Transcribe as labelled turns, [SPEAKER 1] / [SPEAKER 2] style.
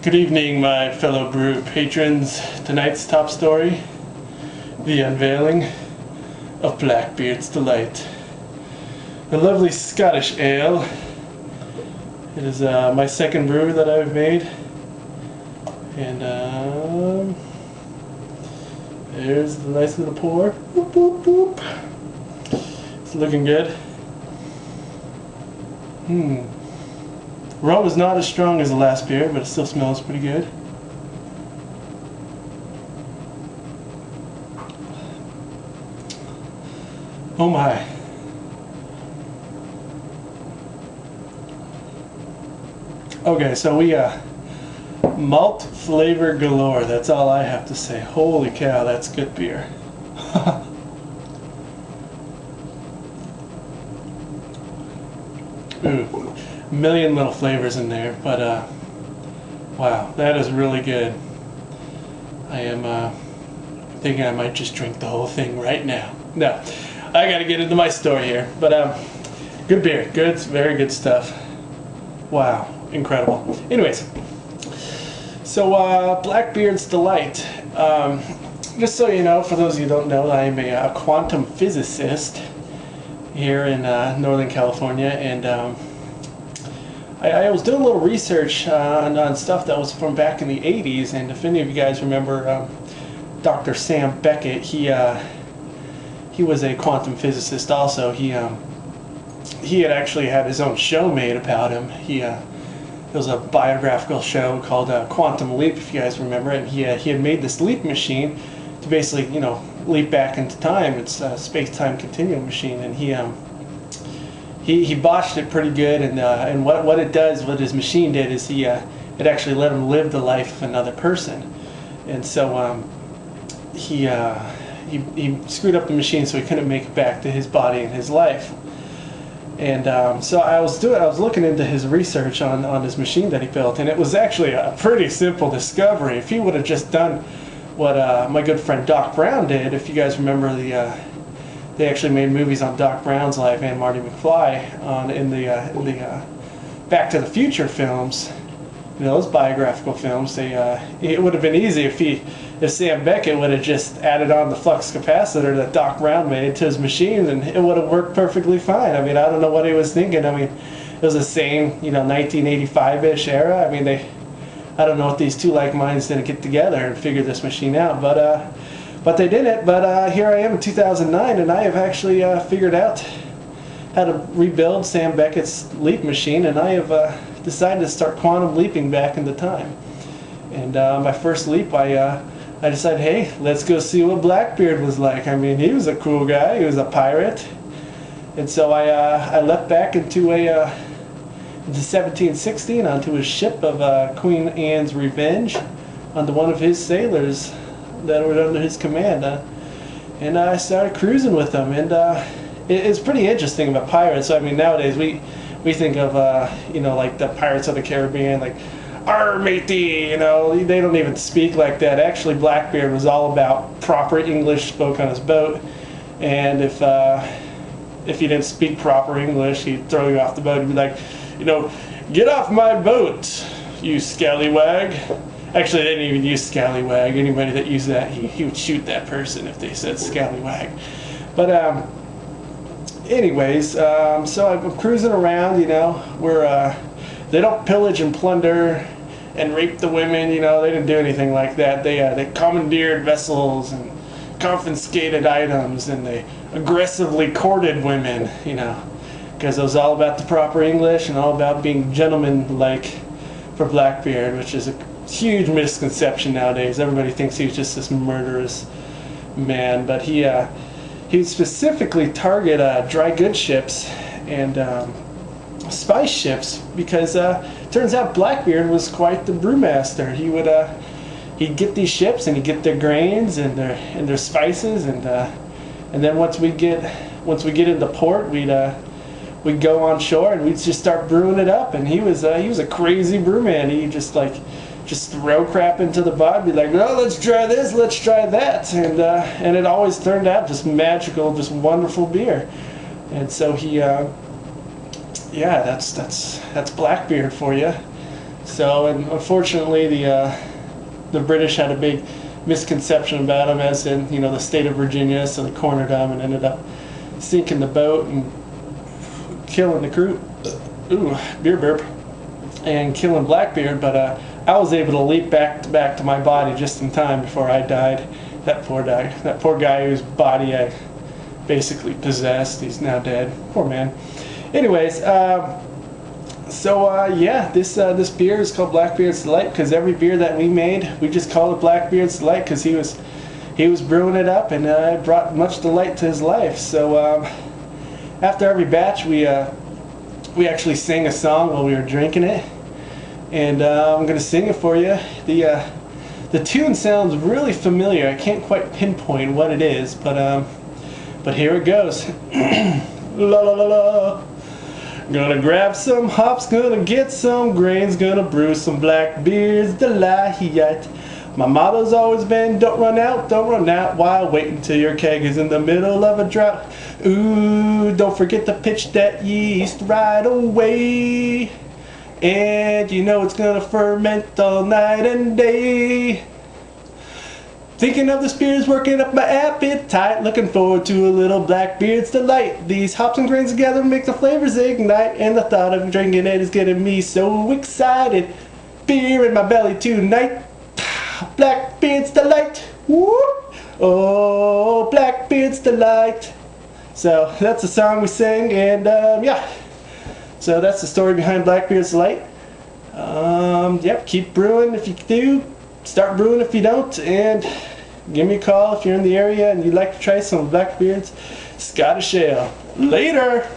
[SPEAKER 1] Good evening, my fellow brew patrons. Tonight's top story, the unveiling of Blackbeard's Delight. A lovely Scottish ale. It is my second brew that I've made. And there's the nice little pour. Boop, boop, boop. It's looking good. Aroma is not as strong as the last beer, but it still smells pretty good. Oh my. Okay, so we malt flavor galore. That's all I have to say. Holy cow, that's good beer. Ooh. Million little flavors in there, but wow, that is really good. I am thinking I might just drink the whole thing right now. No, I gotta get into my story here, but good beer, good, very good stuff. Wow, incredible. Anyways, so Blackbeard's Delight. Just so you know, for those of you who don't know, I am a quantum physicist here in Northern California, and I was doing a little research on stuff that was from back in the 80s, and if any of you guys remember Dr. Sam Beckett, he was a quantum physicist also. He had actually had his own show made about him. It was a biographical show called Quantum Leap, if you guys remember it, and he had made this leap machine to basically, you know, leap back into time. It's a space-time continuum machine, and he botched it pretty good, and what it does, what his machine did, is it actually let him live the life of another person, and so he screwed up the machine so he couldn't make it back to his body and his life. And so I was looking into his research on his machine that he built, and it was actually a pretty simple discovery. If he would have just done what my good friend Doc Brown did, if you guys remember they actually made movies on Doc Brown's life and Marty McFly in the Back to the Future films. You know, those biographical films. It would have been easy if Sam Beckett would have just added on the flux capacitor that Doc Brown made to his machine, and it would have worked perfectly fine. I mean, I don't know what he was thinking. I mean, it was the same, you know, 1985-ish era. I mean, I don't know if these two like minds didn't get together and figure this machine out, but they didn't. But here I am in 2009, and I have actually figured out how to rebuild Sam Beckett's leap machine, and I have decided to start quantum leaping back into time. And my first leap, I decided, hey, let's go see what Blackbeard was like. I mean, he was a cool guy. He was a pirate. And so I leapt back into 1716 onto a ship of Queen Anne's Revenge, onto one of his sailors that were under his command, and I started cruising with them. And it's pretty interesting about pirates. I mean, nowadays we think of you know, like the Pirates of the Caribbean, like, "Arr, matey," you know, they don't even speak like that. Actually, Blackbeard was all about proper English spoke on his boat, and if you didn't speak proper English, he'd throw you off the boat. He'd be like, you know, "Get off my boat, you scallywag." Actually, they didn't even use scallywag. Anybody that used that, he would shoot that person if they said scallywag. But anyways, so I'm cruising around, you know, where they don't pillage and plunder and rape the women, you know, they didn't do anything like that. They commandeered vessels and confiscated items, and they aggressively courted women, you know, because it was all about the proper English and all about being gentleman-like for Blackbeard, which is a huge misconception nowadays. Everybody thinks he was just this murderous man, but he specifically target dry goods ships and spice ships, because turns out Blackbeard was quite the brewmaster. He'd get these ships and he'd get their grains and their spices, and then once we get into port, we'd go on shore and we'd just start brewing it up. And he was a crazy brewman. He just throw crap into the pot, be like, "No, let's try this, let's try that," and it always turned out just magical, just wonderful beer. And so he yeah, that's Blackbeard for you. So, and unfortunately, the British had a big misconception about him, as in, you know, the state of Virginia. So they cornered him and ended up sinking the boat and killing the crew. Ooh, beer burp. And killing Blackbeard. But I was able to leap back to my body just in time before I died. That poor guy whose body I basically possessed. He's now dead. Poor man. Anyways, yeah, this beer is called Blackbeard's Delight because every beer that we made, we just called it Blackbeard's Delight because he was brewing it up, and it brought much delight to his life. So after every batch, we actually sang a song while we were drinking it, and I'm gonna sing it for you. The tune sounds really familiar. I can't quite pinpoint what it is, but here it goes. La la la la. Gonna grab some hops, gonna get some grains, gonna brew some Blackbeard's Delight. My motto's always been, don't run out while waiting till your keg is in the middle of a drought. Ooh, don't forget to pitch that yeast right away. And you know it's gonna ferment all night and day. Thinking of this beer is working up my appetite. Looking forward to a little Blackbeard's Delight. These hops and grains together make the flavors ignite, and the thought of drinking it is getting me so excited. Beer in my belly tonight. Blackbeard's Delight. Woo! Oh, Blackbeard's Delight. So that's the song we sing, and yeah. So that's the story behind Blackbeard's Delight. Yep, keep brewing if you do. Start brewing if you don't, and give me a call if you're in the area and you'd like to try some Blackbeard's Scottish Ale. Later!